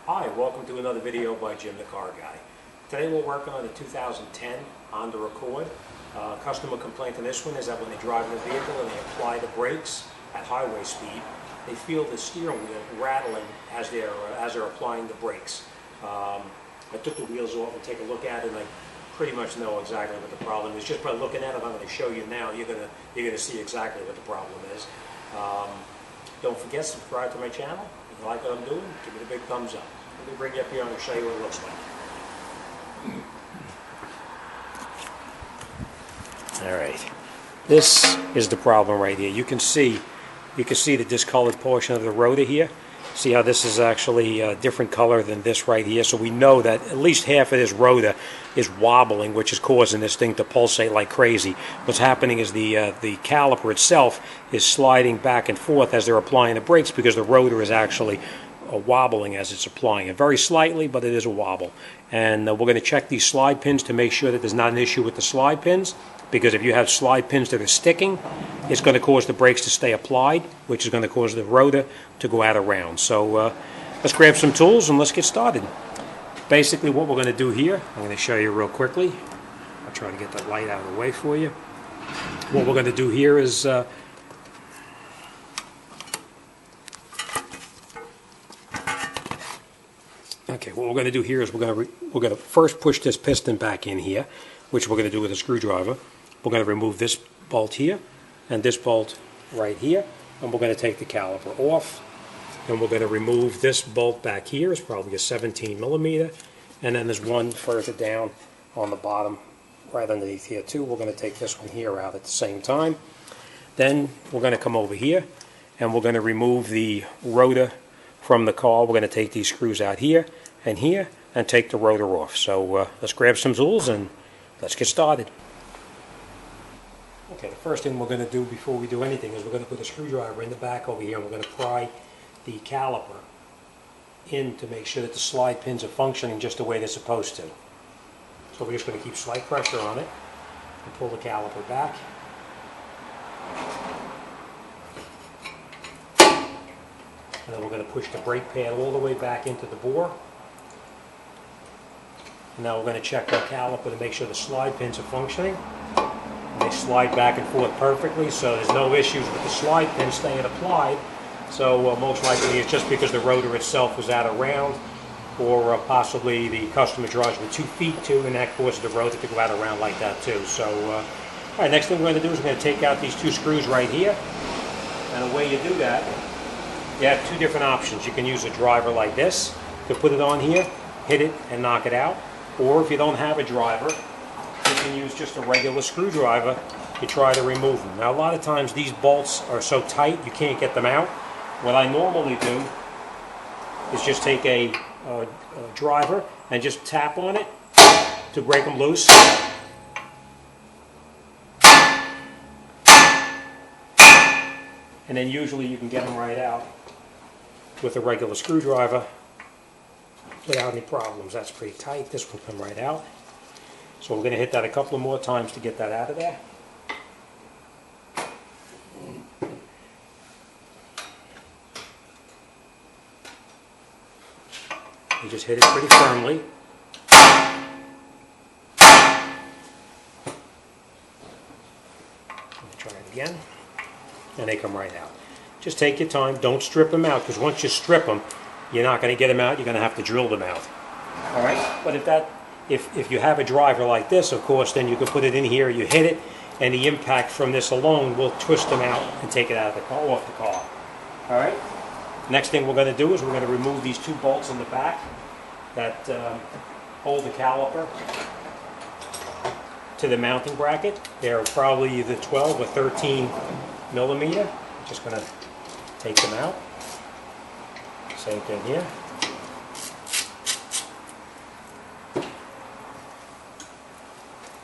Hi, welcome to another video by Jim the Car Guy. Today we're working on the 2010 Honda Accord. Customer complaint on this one is that when they drive the vehicle and they apply the brakes at highway speed, they feel the steering wheel rattling as they're applying the brakes. I took the wheels off and take a look at it, and I pretty much know exactly what the problem is. Just by looking at it, I'm going to show you now. You're going to see exactly what the problem is. Don't forget to subscribe to my channel. If you like what I'm doing, give me the big thumbs up. Let me bring you up here and I'll show you what it looks like. All right, this is the problem right here. You can see the discolored portion of the rotor here. See how this is actually a different color than this right here. So we know that at least half of this rotor is wobbling, which is causing this thing to pulsate like crazy. What's happening is the caliper itself is sliding back and forth as they're applying the brakes because the rotor is actually wobbling as it's applying it. Very slightly, but it is a wobble. And we're going to check these slide pins to make sure that there's not an issue with the slide pins, because if you have slide pins that are sticking, it's going to cause the brakes to stay applied, which is going to cause the rotor to go out of round. So let's grab some tools and let's get started. Basically what we're going to do here, I'm going to show you real quickly. I'll try to get that light out of the way for you. What we're going to do here is what we're going to do here is we're going to first push this piston back in here, which we're going to do with a screwdriver. We're going to remove this bolt here and this bolt right here, and we're going to take the caliper off. And we're going to remove this bolt back here. It's probably a 17 millimeter, and then there's one further down on the bottom right underneath here too. We're going to take this one here out at the same time. Then we're going to come over here and we're going to remove the rotor from the car. We're going to take these screws out here and take the rotor off. So let's grab some tools and let's get started. Okay, the first thing we're going to do before we do anything is we're going to put a screwdriver in the back over here, and we're going to pry the caliper in to make sure that the slide pins are functioning just the way they're supposed to. So we're just going to keep slight pressure on it and pull the caliper back. And then we're going to push the brake pad all the way back into the bore. And now we're going to check our caliper to make sure the slide pins are functioning. And they slide back and forth perfectly, so there's no issues with the slide pins staying applied. So most likely it's just because the rotor itself was out of round, or possibly the customer drives with 2 feet too, and that causes the rotor to go out of round like that too. So, all right, next thing we're going to do is we're going to take out these 2 screws right here. And the way you do that, you have 2 different options. You can use a driver like this to put it on here, hit it, and knock it out. Or if you don't have a driver, you can use just a regular screwdriver to try to remove them. Now a lot of times these bolts are so tight you can't get them out. What I normally do is just take a driver and just tap on it to break them loose. And then usually you can get them right out with a regular screwdriver without any problems. That's pretty tight. This will come right out. So we're going to hit that a couple of more times to get that out of there. You just hit it pretty firmly. Try it again. And they come right out. Just take your time. Don't strip them out, because once you strip them, you're not going to get them out. You're going to have to drill them out. All right. But if you have a driver like this, of course, then you can put it in here. You hit it, and the impact from this alone will twist them out and take it out of the car, off the car. All right. Next thing we're going to do is we're going to remove these 2 bolts in the back that hold the caliper to the mounting bracket. They're probably either 12 or 13 millimeter. Just going to take them out. Same thing here.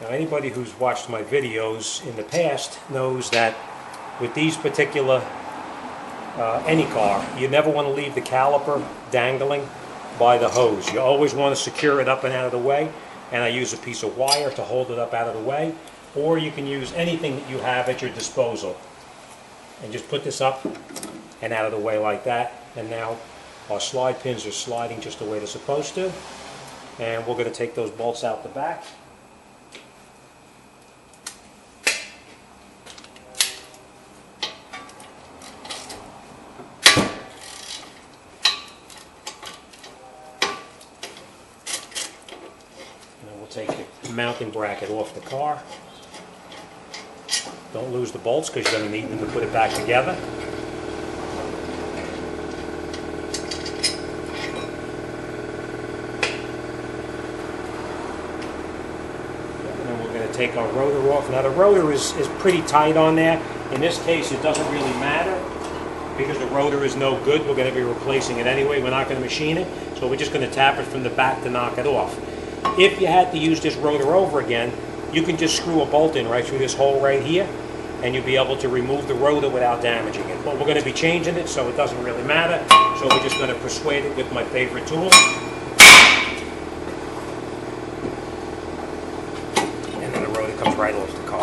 Now anybody who's watched my videos in the past knows that with these particular any car, you never want to leave the caliper dangling by the hose. You always want to secure it up and out of the way, and I use a piece of wire to hold it up out of the way, or you can use anything that you have at your disposal and just put this up and out of the way like that, and now Our slide pins are sliding just the way they're supposed to. And we're going to take those bolts out the back. And then we'll take the mounting bracket off the car. Don't lose the bolts because you're going to need them to put it back together. Take our rotor off. Now the rotor is pretty tight on there. In this case it doesn't really matter because the rotor is no good. We're going to be replacing it anyway. We're not going to machine it, so we're just going to tap it from the back to knock it off. If you had to use this rotor over again, you can just screw a bolt in right through this hole right here and you'll be able to remove the rotor without damaging it. But we're going to be changing it, so it doesn't really matter. So we're just going to persuade it with my favorite tool. Comes right off the car.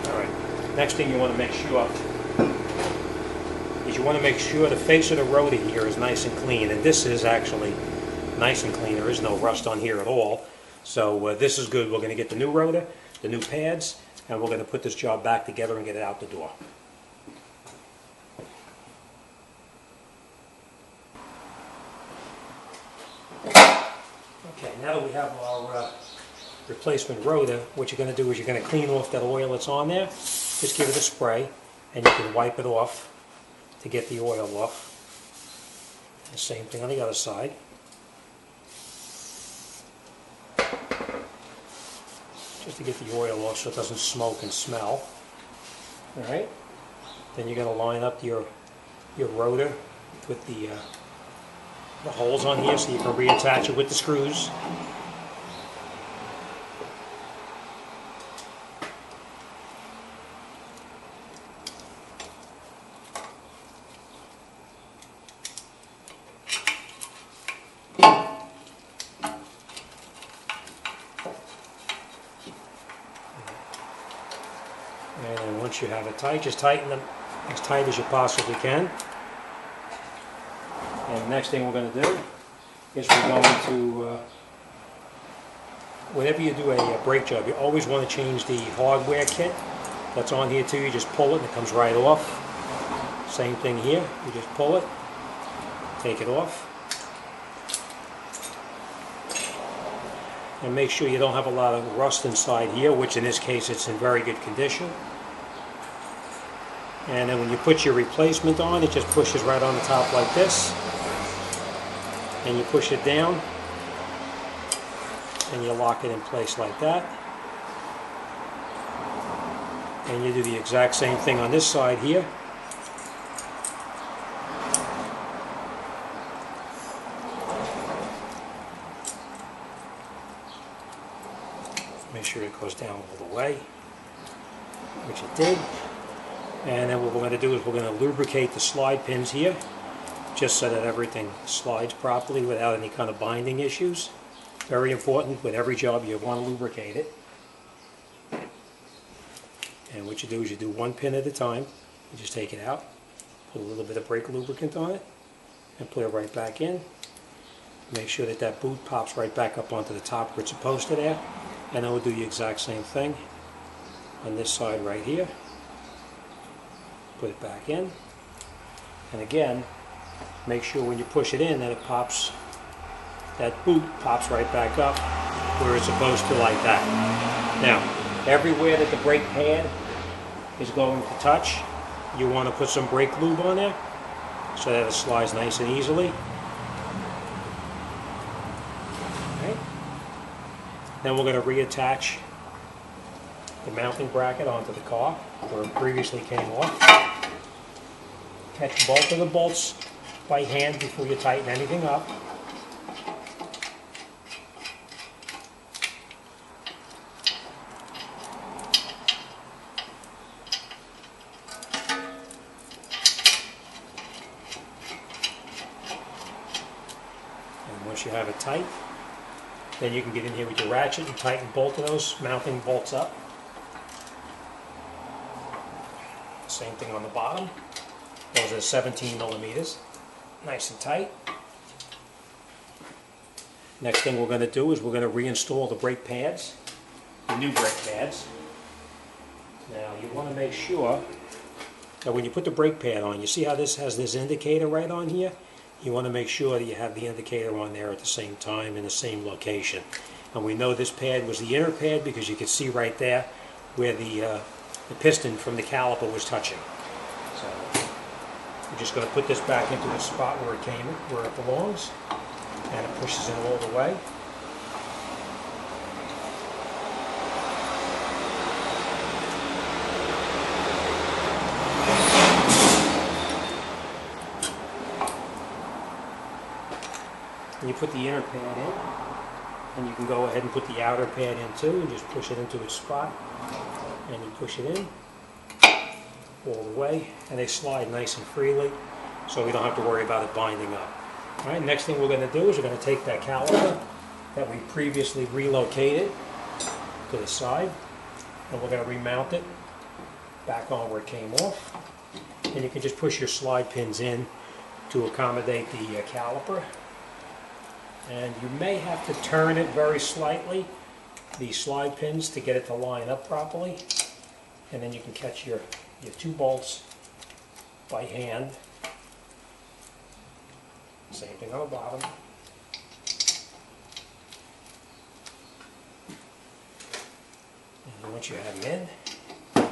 Alright, next thing you want to make sure is you want to make sure the face of the rotor here is nice and clean, and this is actually nice and clean. There is no rust on here at all, so this is good. We're going to get the new rotor, the new pads, and we're going to put this job back together and get it out the door. Okay, now that we have our replacement rotor, what you're going to do is you're going to clean off that oil that's on there. Just give it a spray, and you can wipe it off to get the oil off. The same thing on the other side. Just to get the oil off so it doesn't smoke and smell. Alright, then you're going to line up your rotor with the holes on here so you can reattach it with the screws. And then once you have it tight, just tighten them as tight as you possibly can. And the next thing we're going to do is we're going to, whenever you do a brake job, you always want to change the hardware kit that's on here too. You just pull it and it comes right off. Same thing here, you just pull it, take it off. And make sure you don't have a lot of rust inside here, which in this case it's in very good condition. And then when you put your replacement on, it just pushes right on the top like this. And you push it down, and you lock it in place like that. And you do the exact same thing on this side here. Make sure it goes down all the way, which it did. And then what we're going to do is we're going to lubricate the slide pins here, just so that everything slides properly without any kind of binding issues. Very important, with every job you want to lubricate it. And what you do is you do one pin at a time. You just take it out, put a little bit of brake lubricant on it, and put it right back in. Make sure that that boot pops right back up onto the top where it's supposed to there. And then we'll do the exact same thing on this side right here. Put it back in. And again, make sure when you push it in that it pops, that boot pops right back up where it's supposed to, like that. Now, everywhere that the brake pad is going to touch, you want to put some brake lube on there so that it slides nice and easily. Then we're going to reattach the mounting bracket onto the car where it previously came off. Catch both of the bolts by hand before you tighten anything up. And once once you have it tight, then you can get in here with your ratchet and tighten both of those mounting bolts up. Same thing on the bottom. Those are 17 millimeters, nice and tight. Next thing we're going to do is we're going to reinstall the brake pads, the new brake pads. Now you want to make sure that when you put the brake pad on, you see how this has this indicator right on here? You want to make sure that you have the indicator on there at the same time in the same location. And we know this pad was the inner pad because you can see right there where the piston from the caliper was touching. So we're just going to put this back into the spot where it came, where it belongs, and it pushes in all the way. And you put the inner pad in, and you can go ahead and put the outer pad in too, and just push it into its spot, and you push it in all the way, and they slide nice and freely, so we don't have to worry about it binding up. All right, next thing we're going to do is we're going to take that caliper that we previously relocated to the side, and we're going to remount it back on where it came off, and you can just push your slide pins in to accommodate the caliper. And you may have to turn it very slightly, the slide pins, to get it to line up properly. And then you can catch your two bolts by hand. Same thing on the bottom. And once you have them in,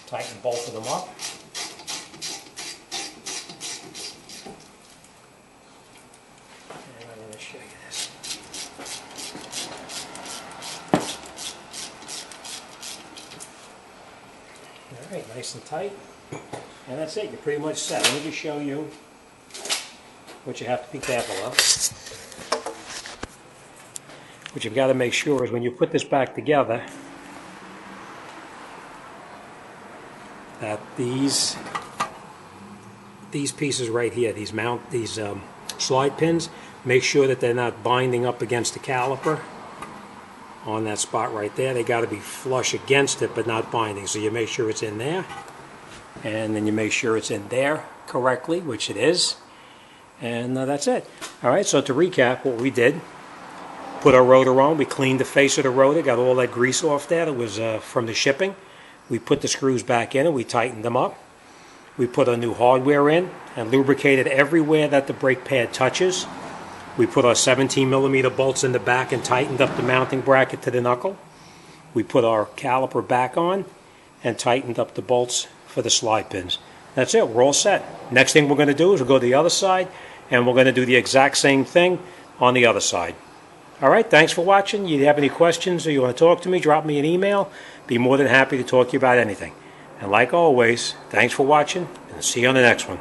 tighten both of them up. Show you this. Alright, nice and tight. And that's it, you're pretty much set. Let me just show you what you have to be careful of. What you've got to make sure is when you put this back together, that these pieces right here, these slide pins, make sure that they're not binding up against the caliper on that spot right there. They got to be flush against it but not binding. So you make sure it's in there, and then you make sure it's in there correctly, which it is, and that's it. Alright, so to recap what we did, put our rotor on, we cleaned the face of the rotor, got all that grease off there that was from the shipping. We put the screws back in and we tightened them up. We put our new hardware in and lubricated everywhere that the brake pad touches. We put our 17 millimeter bolts in the back and tightened up the mounting bracket to the knuckle. We put our caliper back on and tightened up the bolts for the slide pins. That's it, we're all set. Next thing we're going to do is we'll go to the other side and we're going to do the exact same thing on the other side. Alright, thanks for watching. You have any questions or you want to talk to me, drop me an email. Be more than happy to talk to you about anything. And like always, thanks for watching and see you on the next one.